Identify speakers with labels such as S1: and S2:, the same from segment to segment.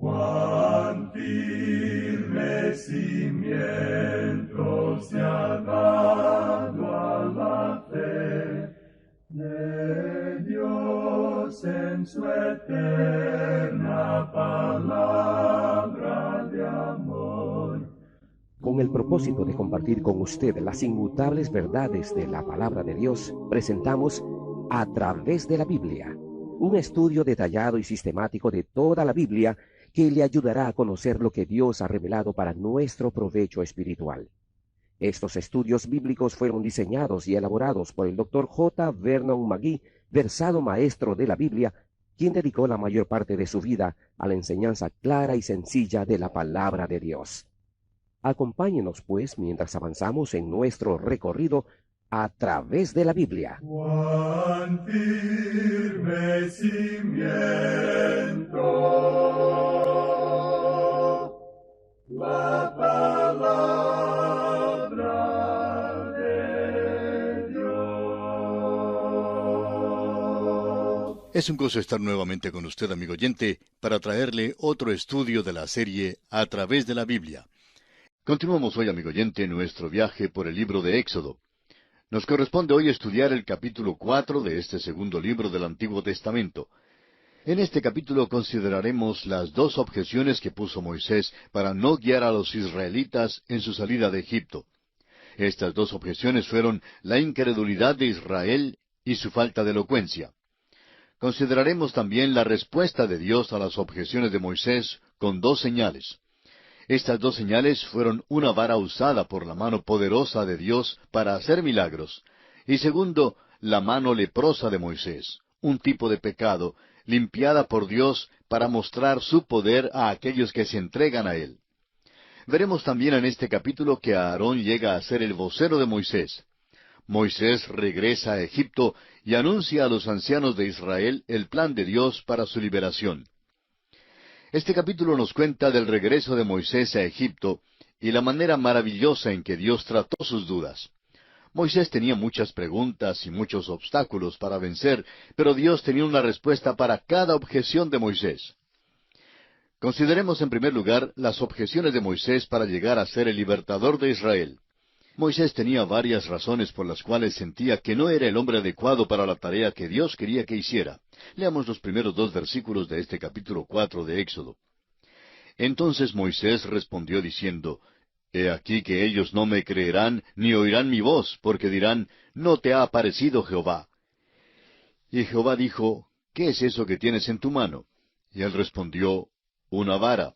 S1: Cuán firme cimiento se ha dado a la fe de Dios en su eterna palabra de amor.
S2: Con el propósito de compartir con usted las inmutables verdades de la palabra de Dios, presentamos A través de la Biblia, un estudio detallado y sistemático de toda la Biblia que le ayudará a conocer lo que Dios ha revelado para nuestro provecho espiritual. Estos estudios bíblicos fueron diseñados y elaborados por el Dr. J. Vernon McGee, versado maestro de la Biblia, quien dedicó la mayor parte de su vida a la enseñanza clara y sencilla de la palabra de Dios. Acompáñenos, pues, mientras avanzamos en nuestro recorrido a través de la Biblia.
S1: Cuán firme cimiento la palabra de Dios.
S3: Es un gozo estar nuevamente con usted, amigo oyente, para traerle otro estudio de la serie A través de la Biblia. Continuamos hoy, amigo oyente, nuestro viaje por el libro de Éxodo. Nos corresponde hoy estudiar el capítulo 4 de este segundo libro del Antiguo Testamento. En este capítulo consideraremos las dos objeciones que puso Moisés para no guiar a los israelitas en su salida de Egipto. Estas dos objeciones fueron la incredulidad de Israel y su falta de elocuencia. Consideraremos también la respuesta de Dios a las objeciones de Moisés con dos señales. Estas dos señales fueron una vara usada por la mano poderosa de Dios para hacer milagros, y segundo, la mano leprosa de Moisés, un tipo de pecado, limpiada por Dios para mostrar su poder a aquellos que se entregan a Él. Veremos también en este capítulo que Aarón llega a ser el vocero de Moisés. Moisés regresa a Egipto y anuncia a los ancianos de Israel el plan de Dios para su liberación. Este capítulo nos cuenta del regreso de Moisés a Egipto y la manera maravillosa en que Dios trató sus dudas. Moisés tenía muchas preguntas y muchos obstáculos para vencer, pero Dios tenía una respuesta para cada objeción de Moisés. Consideremos en primer lugar las objeciones de Moisés para llegar a ser el libertador de Israel. Moisés tenía varias razones por las cuales sentía que no era el hombre adecuado para la tarea que Dios quería que hiciera. Leamos los primeros dos versículos de este capítulo 4 de Éxodo. Entonces Moisés respondió diciendo, He aquí que ellos no me creerán ni oirán mi voz, porque dirán, No te ha aparecido Jehová. Y Jehová dijo, ¿Qué es eso que tienes en tu mano? Y él respondió, Una vara.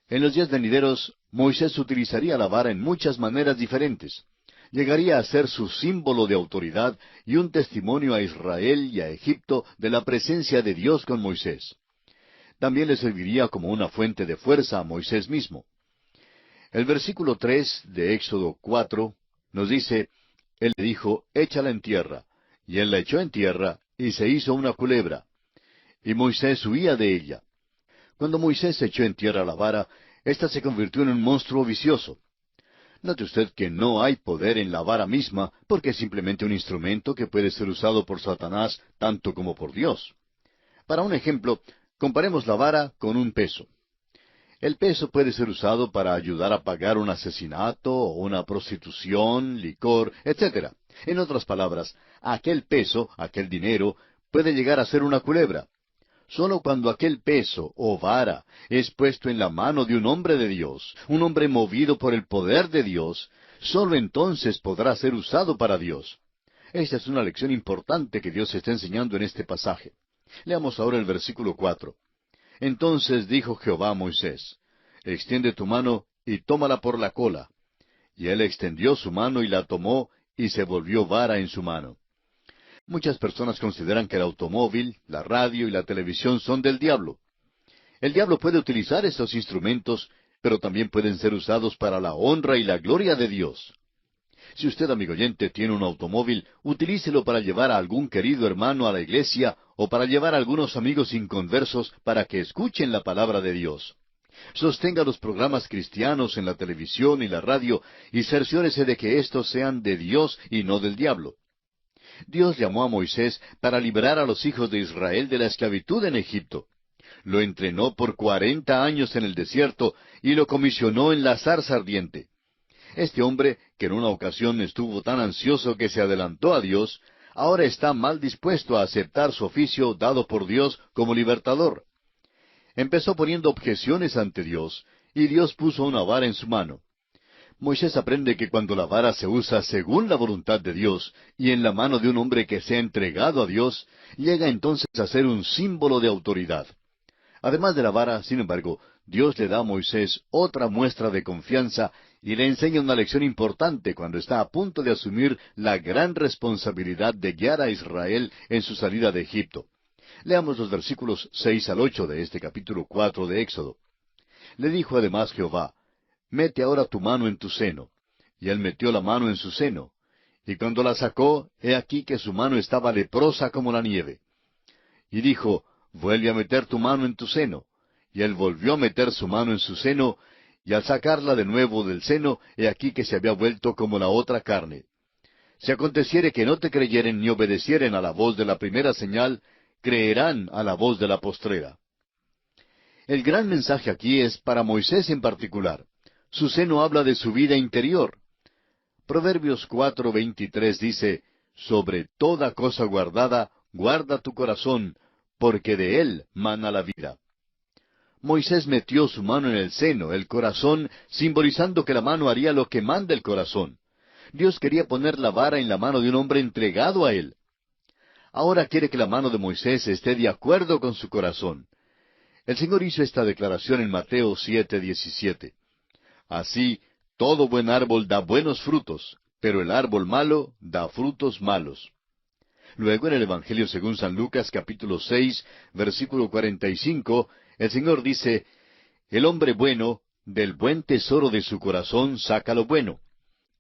S3: En los días venideros, Moisés utilizaría la vara en muchas maneras diferentes. Llegaría a ser su símbolo de autoridad y un testimonio a Israel y a Egipto de la presencia de Dios con Moisés. También le serviría como una fuente de fuerza a Moisés mismo. El versículo 3 de Éxodo 4 nos dice, Él le dijo, Échala en tierra. Y él la echó en tierra, y se hizo una culebra. Y Moisés huía de ella. Cuando Moisés echó en tierra la vara, ésta se convirtió en un monstruo vicioso. Note usted que no hay poder en la vara misma, porque es simplemente un instrumento que puede ser usado por Satanás tanto como por Dios. Para un ejemplo, comparemos la vara con un peso. El peso puede ser usado para ayudar a pagar un asesinato, o una prostitución, licor, etc. En otras palabras, aquel peso, aquel dinero, puede llegar a ser una culebra. Solo cuando aquel peso o vara es puesto en la mano de un hombre de Dios, un hombre movido por el poder de Dios, solo entonces podrá ser usado para Dios. Esta es una lección importante que Dios está enseñando en este pasaje. Leamos ahora el versículo 4. Entonces dijo Jehová a Moisés, Extiende tu mano y tómala por la cola. Y él extendió su mano y la tomó, y se volvió vara en su mano. Muchas personas consideran que el automóvil, la radio y la televisión son del diablo. El diablo puede utilizar estos instrumentos, pero también pueden ser usados para la honra y la gloria de Dios. Si usted, amigo oyente, tiene un automóvil, utilícelo para llevar a algún querido hermano a la iglesia o para llevar a algunos amigos inconversos para que escuchen la palabra de Dios. Sostenga los programas cristianos en la televisión y la radio y cerciórese de que estos sean de Dios y no del diablo. Dios llamó a Moisés para liberar a los hijos de Israel de la esclavitud en Egipto. lo entrenó por 40 años en el desierto y lo comisionó en la zarza ardiente. Este hombre, que en una ocasión estuvo tan ansioso que se adelantó a Dios, ahora está mal dispuesto a aceptar su oficio dado por Dios como libertador. Empezó poniendo objeciones ante Dios, y Dios puso una vara en su mano. Moisés aprende que cuando la vara se usa según la voluntad de Dios, y en la mano de un hombre que se ha entregado a Dios, llega entonces a ser un símbolo de autoridad. Además de la vara, sin embargo, Dios le da a Moisés otra muestra de confianza y le enseña una lección importante cuando está a punto de asumir la gran responsabilidad de guiar a Israel en su salida de Egipto. Leamos los versículos 6 al 8 de este capítulo 4 de Éxodo. Le dijo además Jehová: Mete ahora tu mano en tu seno. Y él metió la mano en su seno. Y cuando la sacó, he aquí que su mano estaba leprosa como la nieve. Y dijo: Vuelve a meter tu mano en tu seno. Y él volvió a meter su mano en su seno, y al sacarla de nuevo del seno, he aquí que se había vuelto como la otra carne. Si aconteciere que no te creyeren ni obedecieren a la voz de la primera señal, creerán a la voz de la postrera. El gran mensaje aquí es para Moisés en particular. Su seno habla de su vida interior. Proverbios 4:23 dice: Sobre toda cosa guardada, guarda tu corazón, porque de él mana la vida. Moisés metió su mano en el seno, el corazón, simbolizando que la mano haría lo que manda el corazón. Dios quería poner la vara en la mano de un hombre entregado a él. Ahora quiere que la mano de Moisés esté de acuerdo con su corazón. El Señor hizo esta declaración en Mateo 7:17. Así, todo buen árbol da buenos frutos, pero el árbol malo da frutos malos. Luego en el Evangelio según San Lucas capítulo 6, versículo 45, el Señor dice: El hombre bueno, del buen tesoro de su corazón saca lo bueno,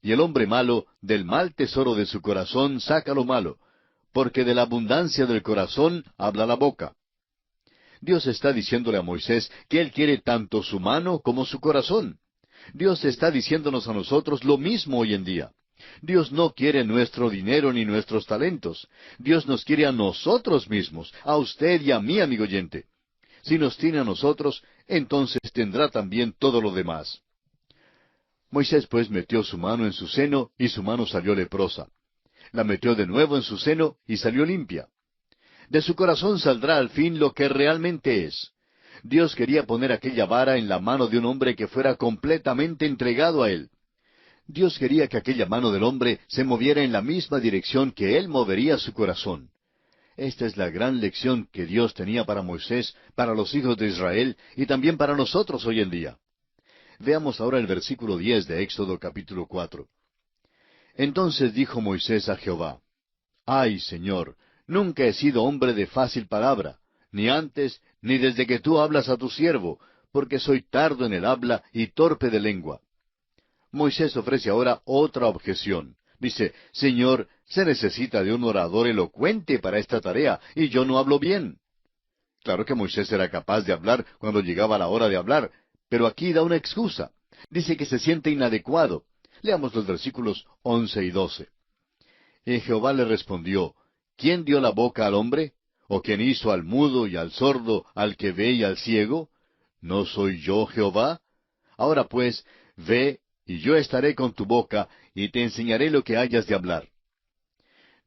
S3: y el hombre malo, del mal tesoro de su corazón saca lo malo, porque de la abundancia del corazón habla la boca. Dios está diciéndole a Moisés que Él quiere tanto su mano como su corazón. Dios está diciéndonos a nosotros lo mismo hoy en día. Dios no quiere nuestro dinero ni nuestros talentos. Dios nos quiere a nosotros mismos, a usted y a mí, amigo oyente. Si nos tiene a nosotros, entonces tendrá también todo lo demás. Moisés pues metió su mano en su seno, y su mano salió leprosa. La metió de nuevo en su seno, y salió limpia. De su corazón saldrá al fin lo que realmente es. Dios quería poner aquella vara en la mano de un hombre que fuera completamente entregado a Él. Dios quería que aquella mano del hombre se moviera en la misma dirección que Él movería su corazón. Esta es la gran lección que Dios tenía para Moisés, para los hijos de Israel y también para nosotros hoy en día. Veamos ahora el versículo 10 de Éxodo capítulo 4. Entonces dijo Moisés a Jehová: Ay, Señor, nunca he sido hombre de fácil palabra, ni antes, ni desde que tú hablas a tu siervo, porque soy tardo en el habla y torpe de lengua. Moisés ofrece ahora otra objeción. Dice: Señor, se necesita de un orador elocuente para esta tarea, y yo no hablo bien. Claro que Moisés era capaz de hablar cuando llegaba la hora de hablar, pero aquí da una excusa. Dice que se siente inadecuado. Leamos los versículos 11 y 12. Y Jehová le respondió: ¿Quién dio la boca al hombre? ¿O quién hizo al mudo y al sordo, al que ve y al ciego? ¿No soy yo Jehová? Ahora pues, ve, y yo estaré con tu boca, y te enseñaré lo que hayas de hablar.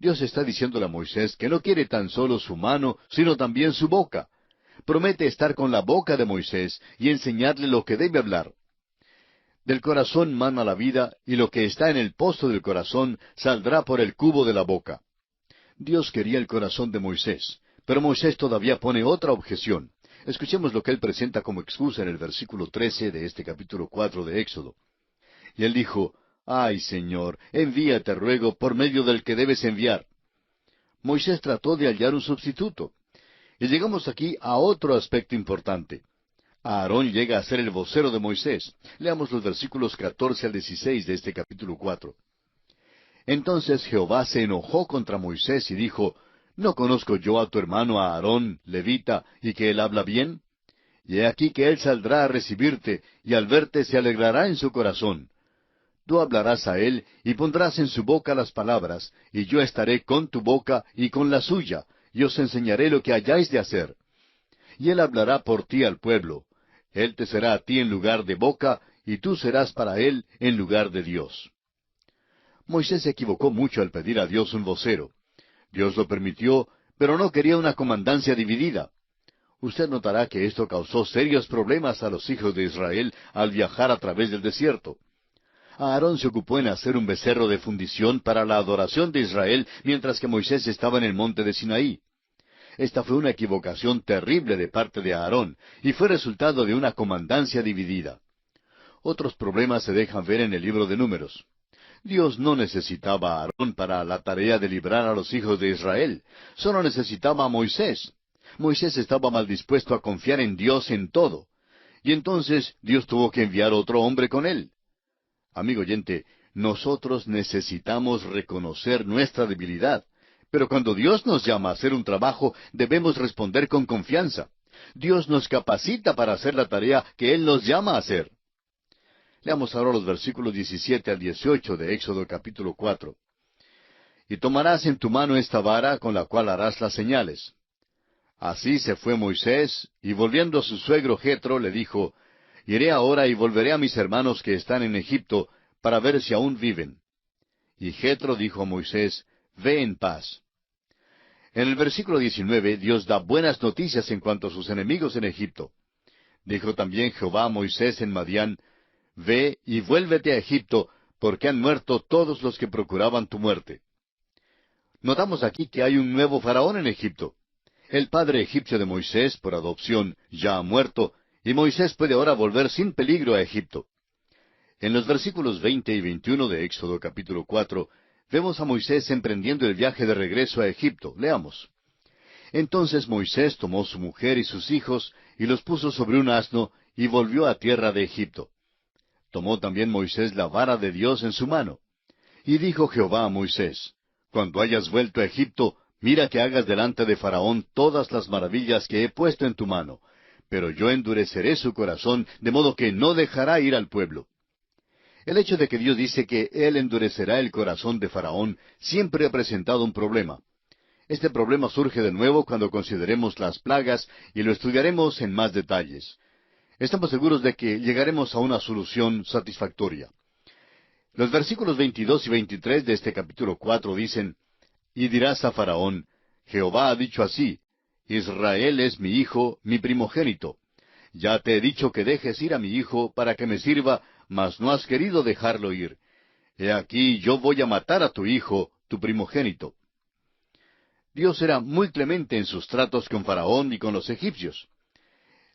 S3: Dios está diciéndole a Moisés que no quiere tan solo su mano, sino también su boca. Promete estar con la boca de Moisés y enseñarle lo que debe hablar. Del corazón mana la vida, y lo que está en el pozo del corazón saldrá por el cubo de la boca. Dios quería el corazón de Moisés, pero Moisés todavía pone otra objeción. Escuchemos lo que él presenta como excusa en el versículo 13 de este capítulo 4 de Éxodo. Y él dijo: Ay, Señor, envíate, ruego, por medio del que debes enviar. Moisés trató de hallar un sustituto. Y llegamos aquí a otro aspecto importante. Aarón llega a ser el vocero de Moisés. Leamos los versículos 14 al 16 de este capítulo 4. Entonces Jehová se enojó contra Moisés y dijo: ¿No conozco yo a tu hermano Aarón, levita, y que él habla bien? Y he aquí que él saldrá a recibirte, y al verte se alegrará en su corazón. Tú hablarás a él, y pondrás en su boca las palabras, y yo estaré con tu boca y con la suya, y os enseñaré lo que hayáis de hacer. y él hablará por ti al pueblo. Él te será a ti en lugar de boca, y tú serás para él en lugar de Dios. Moisés se equivocó mucho al pedir a Dios un vocero. Dios lo permitió, pero no quería una comandancia dividida. Usted notará que esto causó serios problemas a los hijos de Israel al viajar a través del desierto. Aarón se ocupó en hacer un becerro de fundición para la adoración de Israel, mientras que Moisés estaba en el monte de Sinaí. Esta fue una equivocación terrible de parte de Aarón, y fue resultado de una comandancia dividida. Otros problemas se dejan ver en el libro de Números. Dios no necesitaba a Aarón para la tarea de librar a los hijos de Israel, solo necesitaba a Moisés. Moisés estaba mal dispuesto a confiar en Dios en todo, y entonces Dios tuvo que enviar otro hombre con él. Amigo oyente, nosotros necesitamos reconocer nuestra debilidad, pero cuando Dios nos llama a hacer un trabajo, debemos responder con confianza. Dios nos capacita para hacer la tarea que Él nos llama a hacer. Leamos ahora los versículos 17 al 18 de Éxodo capítulo 4. Y tomarás en tu mano esta vara con la cual harás las señales. Así se fue Moisés, y volviendo a su suegro Jetro, le dijo, Iré ahora y volveré a mis hermanos que están en Egipto, para ver si aún viven. Y Jetro dijo a Moisés, Ve en paz. En el versículo 19, Dios da buenas noticias en cuanto a sus enemigos en Egipto. Dijo también Jehová a Moisés en Madián, Ve y vuélvete a Egipto, porque han muerto todos los que procuraban tu muerte. Notamos aquí que hay un nuevo faraón en Egipto. El padre egipcio de Moisés, por adopción, ya ha muerto, y Moisés puede ahora volver sin peligro a Egipto. En los versículos 20 y 21 de Éxodo capítulo 4, vemos a Moisés emprendiendo el viaje de regreso a Egipto. Leamos. Entonces Moisés tomó su mujer y sus hijos, y los puso sobre un asno, y volvió a tierra de Egipto. Tomó también Moisés la vara de Dios en su mano. Y dijo Jehová a Moisés, Cuando hayas vuelto a Egipto, mira que hagas delante de Faraón todas las maravillas que he puesto en tu mano, pero yo endureceré su corazón, de modo que no dejará ir al pueblo. El hecho de que Dios dice que Él endurecerá el corazón de Faraón siempre ha presentado un problema. Este problema surge de nuevo cuando consideremos las plagas y lo estudiaremos en más detalles. Estamos seguros de que llegaremos a una solución satisfactoria. Los versículos 22 y 23 de este capítulo 4 dicen, Y dirás a Faraón, Jehová ha dicho así, Israel es mi hijo, mi primogénito. Ya te he dicho que dejes ir a mi hijo para que me sirva, mas no has querido dejarlo ir. He aquí yo voy a matar a tu hijo, tu primogénito. Dios era muy clemente en sus tratos con Faraón y con los egipcios.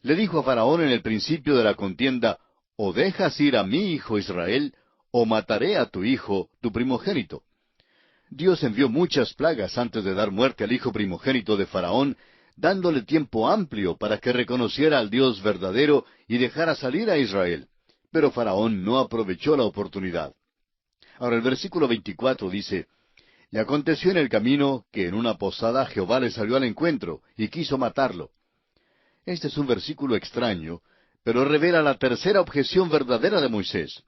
S3: Le dijo a Faraón en el principio de la contienda, o dejas ir a mi hijo Israel, o mataré a tu hijo, tu primogénito. Dios envió muchas plagas antes de dar muerte al hijo primogénito de Faraón, dándole tiempo amplio para que reconociera al Dios verdadero y dejara salir a Israel. Pero Faraón no aprovechó la oportunidad. Ahora el versículo 24 dice, Y aconteció en el camino que en una posada Jehová le salió al encuentro, y quiso matarlo. Este es un versículo extraño, pero revela la tercera objeción verdadera de Moisés.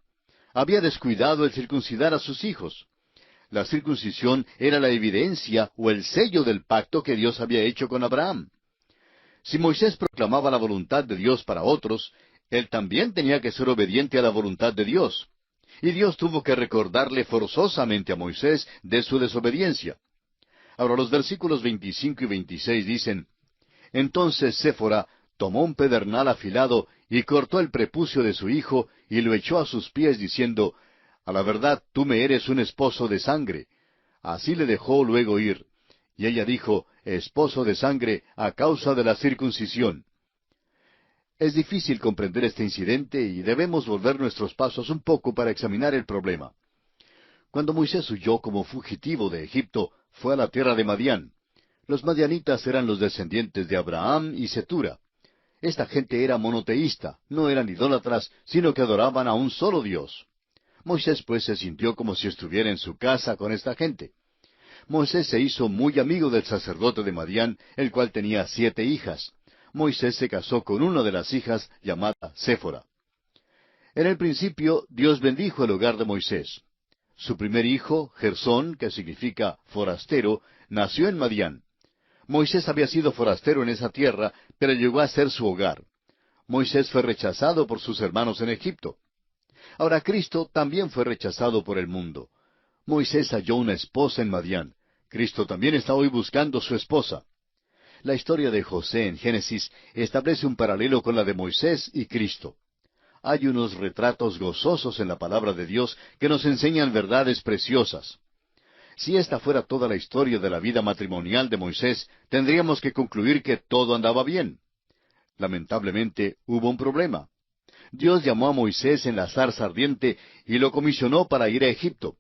S3: Había descuidado el circuncidar a sus hijos. La circuncisión era la evidencia o el sello del pacto que Dios había hecho con Abraham. Si Moisés proclamaba la voluntad de Dios para otros, él también tenía que ser obediente a la voluntad de Dios. Y Dios tuvo que recordarle forzosamente a Moisés de su desobediencia. Ahora los versículos 25 y 26 dicen, Entonces Séfora tomó un pedernal afilado y cortó el prepucio de su hijo y lo echó a sus pies diciendo, A la verdad tú me eres un esposo de sangre. Así le dejó luego ir. Y ella dijo, esposo de sangre a causa de la circuncisión. Es difícil comprender este incidente y debemos volver nuestros pasos un poco para examinar el problema. Cuando Moisés huyó como fugitivo de Egipto, fue a la tierra de Madián. Los madianitas eran los descendientes de Abraham y Cetura. Esta gente era monoteísta, no eran idólatras, sino que adoraban a un solo Dios. Moisés pues se sintió como si estuviera en su casa con esta gente. Moisés se hizo muy amigo del sacerdote de Madián, el cual tenía 7 hijas. Moisés se casó con una de las hijas llamada Séfora. En el principio, Dios bendijo el hogar de Moisés. Su primer hijo, Gersón, que significa forastero, nació en Madián. Moisés había sido forastero en esa tierra, pero llegó a ser su hogar. Moisés fue rechazado por sus hermanos en Egipto. Ahora Cristo también fue rechazado por el mundo. Moisés halló una esposa en Madián. Cristo también está hoy buscando su esposa. La historia de José en Génesis establece un paralelo con la de Moisés y Cristo. Hay unos retratos gozosos en la palabra de Dios que nos enseñan verdades preciosas. Si esta fuera toda la historia de la vida matrimonial de Moisés, tendríamos que concluir que todo andaba bien. Lamentablemente, hubo un problema. Dios llamó a Moisés en la zarza ardiente y lo comisionó para ir a Egipto.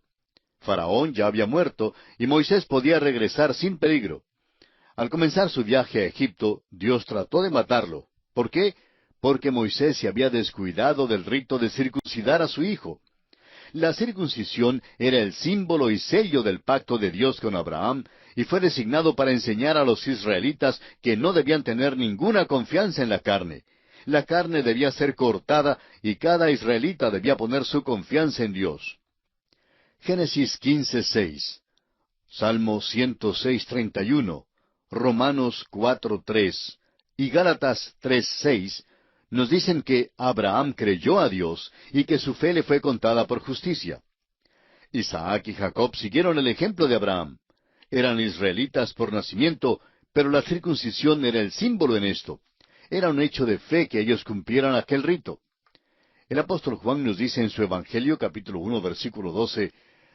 S3: Faraón ya había muerto y Moisés podía regresar sin peligro. Al comenzar su viaje a Egipto, Dios trató de matarlo. ¿Por qué? Porque Moisés se había descuidado del rito de circuncidar a su hijo. La circuncisión era el símbolo y sello del pacto de Dios con Abraham, y fue designado para enseñar a los israelitas que no debían tener ninguna confianza en la carne. La carne debía ser cortada y cada israelita debía poner su confianza en Dios. Génesis 15:6, Salmo 106:31, Romanos 4:3 y Gálatas 3:6 nos dicen que Abraham creyó a Dios y que su fe le fue contada por justicia. Isaac y Jacob siguieron el ejemplo de Abraham. Eran israelitas por nacimiento, pero la circuncisión era el símbolo en esto. Era un hecho de fe que ellos cumplieran aquel rito. El apóstol Juan nos dice en su Evangelio, capítulo 1, versículo 12,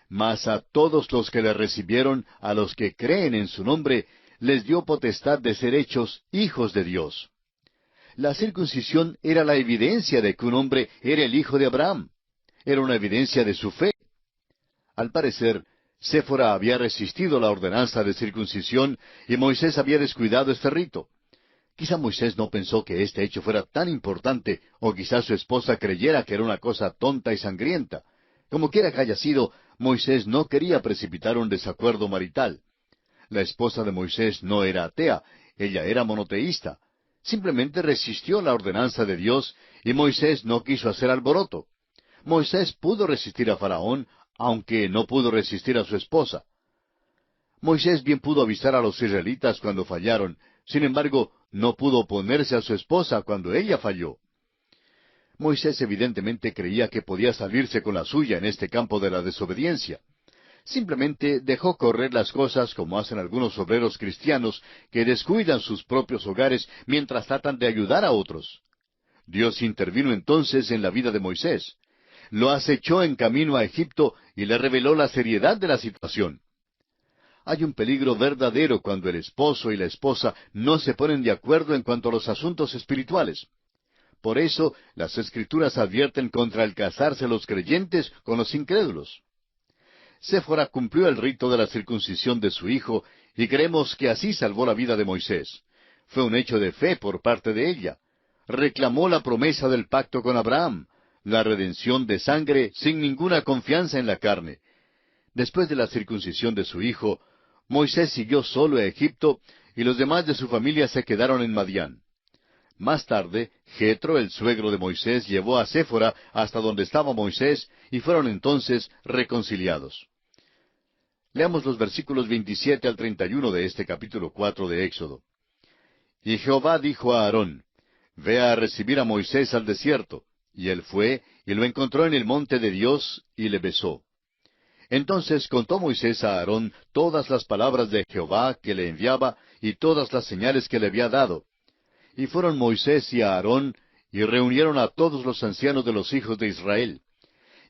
S3: «Mas a todos los que le recibieron, a los que creen en su nombre, les dio potestad de ser hechos hijos de Dios». La circuncisión era la evidencia de que un hombre era el hijo de Abraham. Era una evidencia de su fe. Al parecer, Séfora había resistido la ordenanza de circuncisión y Moisés había descuidado este rito. Quizá Moisés no pensó que este hecho fuera tan importante, o quizá su esposa creyera que era una cosa tonta y sangrienta. Como quiera que haya sido, Moisés no quería precipitar un desacuerdo marital. La esposa de Moisés no era atea, ella era monoteísta. Simplemente resistió la ordenanza de Dios y Moisés no quiso hacer alboroto. Moisés pudo resistir a Faraón, aunque no pudo resistir a su esposa. Moisés bien pudo avisar a los israelitas cuando fallaron, sin embargo, no pudo oponerse a su esposa cuando ella falló. Moisés evidentemente creía que podía salirse con la suya en este campo de la desobediencia. Simplemente dejó correr las cosas como hacen algunos obreros cristianos que descuidan sus propios hogares mientras tratan de ayudar a otros. Dios intervino entonces en la vida de Moisés. Lo acechó en camino a Egipto y le reveló la seriedad de la situación. Hay un peligro verdadero cuando el esposo y la esposa no se ponen de acuerdo en cuanto a los asuntos espirituales. Por eso, las Escrituras advierten contra el casarse los creyentes con los incrédulos. Séfora cumplió el rito de la circuncisión de su hijo, y creemos que así salvó la vida de Moisés. Fue un hecho de fe por parte de ella. Reclamó la promesa del pacto con Abraham, la redención de sangre sin ninguna confianza en la carne. Después de la circuncisión de su hijo, Moisés siguió solo a Egipto, y los demás de su familia se quedaron en Madián. Más tarde, Jetro, el suegro de Moisés, llevó a Séfora hasta donde estaba Moisés, y fueron entonces reconciliados. Leamos los versículos 27 al 31 de este capítulo 4 de Éxodo. Y Jehová dijo a Aarón, «Ve a recibir a Moisés al desierto». Y él fue, y lo encontró en el monte de Dios, y le besó. Entonces contó Moisés a Aarón todas las palabras de Jehová que le enviaba, y todas las señales que le había dado. Y fueron Moisés y Aarón, y reunieron a todos los ancianos de los hijos de Israel.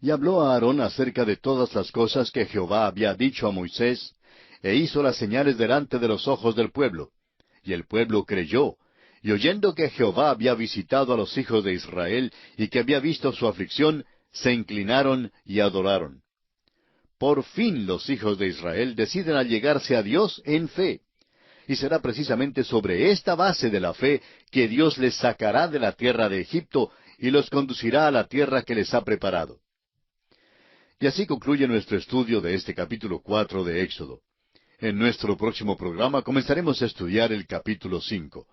S3: Y habló a Aarón acerca de todas las cosas que Jehová había dicho a Moisés, e hizo las señales delante de los ojos del pueblo. Y el pueblo creyó, y oyendo que Jehová había visitado a los hijos de Israel, y que había visto su aflicción, se inclinaron y adoraron. Por fin los hijos de Israel deciden allegarse a Dios en fe. Y será precisamente sobre esta base de la fe que Dios les sacará de la tierra de Egipto y los conducirá a la tierra que les ha preparado. Y así concluye nuestro estudio de este capítulo 4 de Éxodo. En nuestro próximo programa comenzaremos a estudiar el capítulo 5.